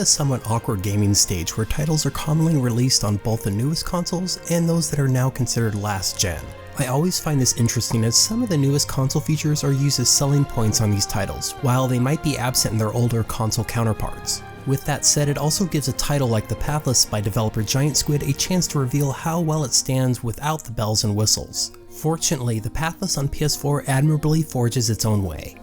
a somewhat awkward gaming stage where titles are commonly released on both the newest consoles and those that are now considered last gen. I always find this interesting as some of the newest console features are used as selling points on these titles, while they might be absent in their older console counterparts. With that said, it also gives a title like the Pathless by developer Giant Squid a chance to reveal how well it stands without the bells and whistles. Fortunately, the Pathless on PS4 admirably forges its own way.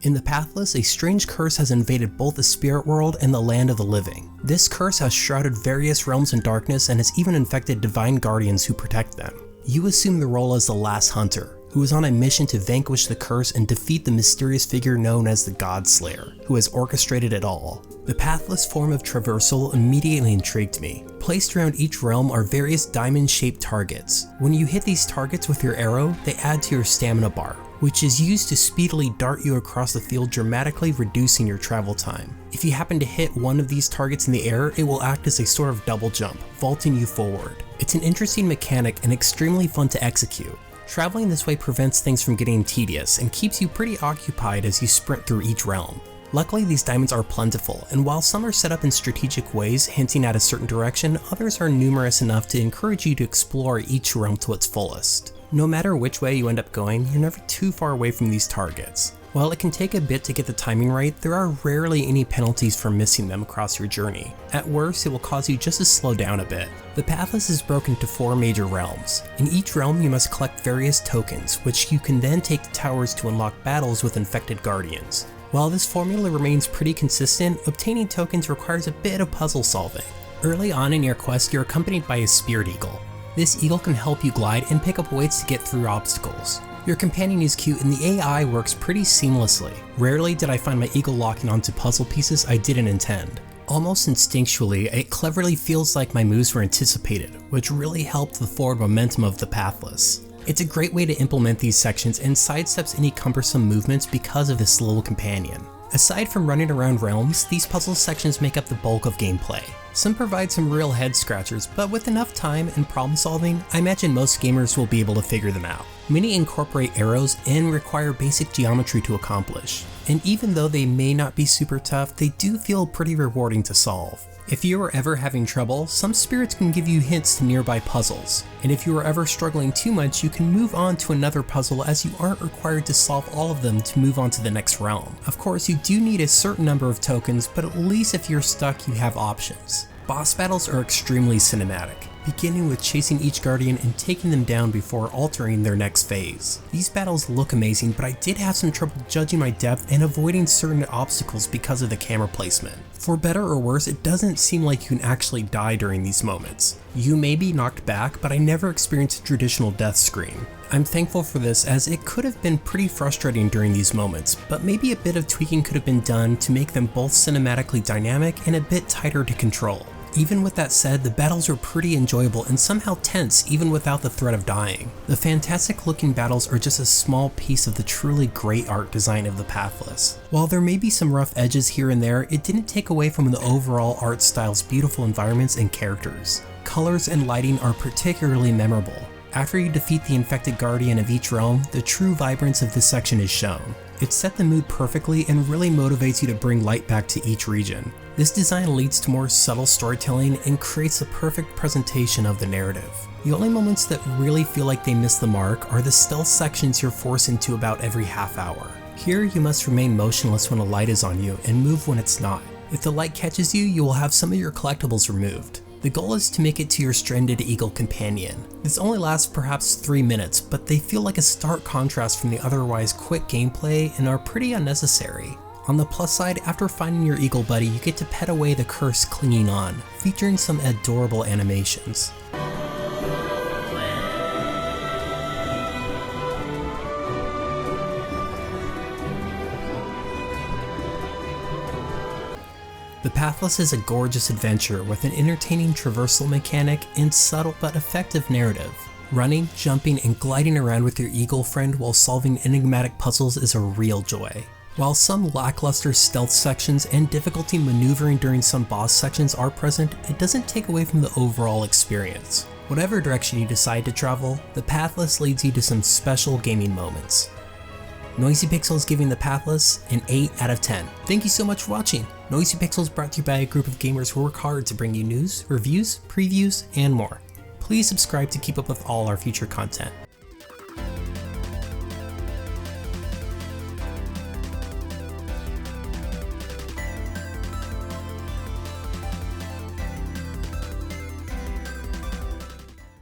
In the Pathless, a strange curse has invaded both the spirit world and the land of the living. This curse has shrouded various realms in darkness and has even infected divine guardians who protect them. You assume the role as the last hunter, who is on a mission to vanquish the curse and defeat the mysterious figure known as the God Slayer, who has orchestrated it all. The Pathless form of traversal immediately intrigued me. Placed around each realm are various diamond-shaped targets. When you hit these targets with your arrow, they add to your stamina bar, which is used to speedily dart you across the field, dramatically reducing your travel time. If you happen to hit one of these targets in the air, it will act as a sort of double jump, vaulting you forward. It's an interesting mechanic and extremely fun to execute. Traveling this way prevents things from getting tedious and keeps you pretty occupied as you sprint through each realm. Luckily, these diamonds are plentiful, and while some are set up in strategic ways hinting at a certain direction, others are numerous enough to encourage you to explore each realm to its fullest. No matter which way you end up going, you're never too far away from these targets. While it can take a bit to get the timing right, there are rarely any penalties for missing them across your journey. At worst, it will cause you just to slow down a bit. The Pathless is broken into 4 major realms. In each realm, you must collect various tokens, which you can then take to towers to unlock battles with infected guardians. While this formula remains pretty consistent, obtaining tokens requires a bit of puzzle solving. Early on in your quest, you're accompanied by a spirit eagle. This eagle can help you glide and pick up weights to get through obstacles. Your companion is cute and the AI works pretty seamlessly. Rarely did I find my eagle locking onto puzzle pieces I didn't intend. Almost instinctually, it cleverly feels like my moves were anticipated, which really helped the forward momentum of the Pathless. It's a great way to implement these sections and sidesteps any cumbersome movements because of this little companion. Aside from running around realms, these puzzle sections make up the bulk of gameplay. Some provide some real head scratchers, but with enough time and problem solving, I imagine most gamers will be able to figure them out. Many incorporate arrows and require basic geometry to accomplish. And even though they may not be super tough, they do feel pretty rewarding to solve. If you are ever having trouble, some spirits can give you hints to nearby puzzles. And if you are ever struggling too much, you can move on to another puzzle as you aren't required to solve all of them to move on to the next realm. Of course, you do need a certain number of tokens, but at least if you're stuck, you have options. Boss battles are extremely cinematic, beginning with chasing each guardian and taking them down before altering their next phase. These battles look amazing, but I did have some trouble judging my depth and avoiding certain obstacles because of the camera placement. For better or worse, it doesn't seem like you can actually die during these moments. You may be knocked back, but I never experienced a traditional death screen. I'm thankful for this as it could have been pretty frustrating during these moments, but maybe a bit of tweaking could have been done to make them both cinematically dynamic and a bit tighter to control. Even with that said, the battles were pretty enjoyable and somehow tense even without the threat of dying. The fantastic looking battles are just a small piece of the truly great art design of the Pathless. While there may be some rough edges here and there, it didn't take away from the overall art style's beautiful environments and characters. Colors and lighting are particularly memorable. After you defeat the infected guardian of each realm, the true vibrance of this section is shown. It set the mood perfectly and really motivates you to bring light back to each region. This design leads to more subtle storytelling and creates a perfect presentation of the narrative. The only moments that really feel like they miss the mark are the stealth sections you're forced into about every half hour. Here you must remain motionless when a light is on you and move when it's not. If the light catches you, you will have some of your collectibles removed. The goal is to make it to your stranded eagle companion. This only lasts perhaps 3 minutes, but they feel like a stark contrast from the otherwise quick gameplay and are pretty unnecessary. On the plus side, after finding your eagle buddy, you get to pet away the curse clinging on, featuring some adorable animations. The Pathless is a gorgeous adventure with an entertaining traversal mechanic and subtle but effective narrative. Running, jumping, and gliding around with your eagle friend while solving enigmatic puzzles is a real joy. While some lackluster stealth sections and difficulty maneuvering during some boss sections are present, it doesn't take away from the overall experience. Whatever direction you decide to travel, the Pathless leads you to some special gaming moments. Noisy Pixels giving the Pathless an 8 out of 10. Thank you so much for watching. Noisy Pixels brought to you by a group of gamers who work hard to bring you news, reviews, previews, and more. Please subscribe to keep up with all our future content.